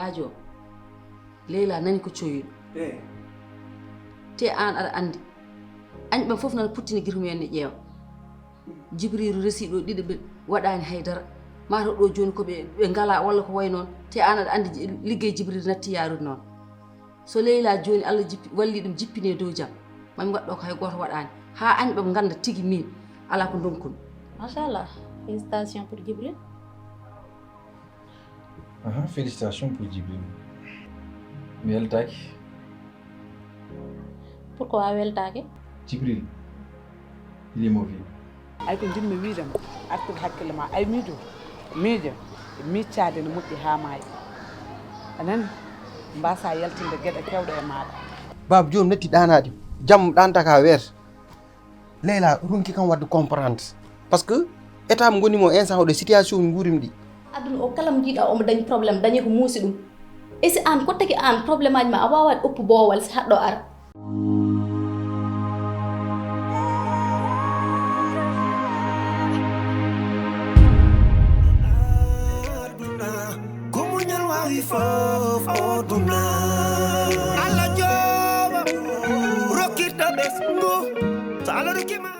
haajo Leyla nani ko coyuɗo te an aɗa andi añ ɓen fof nana puttini guite mumen ne ƴeewa Jibrilu resi ɗo ɗiɗi ɓe waɗani haydara mataw ɗo joni koɓe ngala walla ko way noon te an aɗa andi liggey Jibril natti yarude noon so Leyla joni Allah walli ɗum jippine dow jaam mami waɗɗo ko hay goto waɗani ha añ ɓe ganda tigui min ala ko donkumi machallah félicitations pour Jibril félicitations pour Jibril mi weltaki pourquoi a weltaki Jibril il est mauvais ay ko jinmi wiidema artude hakkille ma ay miijo miccade ne moƴƴi ha maayi anani mbasa yaltinde gueɗe kewɗe e maɗa baba joni netti ɗanade jam ɗanta ka weeta Leyla ronki kam wadde comprendre par ce que état mo gonimo instant oɗo situation mi guurimi ɗi aduna o kala mo jiiɗa omo dañi probléme dañi ko muusi ɗum e si an ko tagi an probléme aji ma a wawa oppu boowal si haɗɗo ara Allah jooɓa rokkirta ɓesngu so Allah rokkima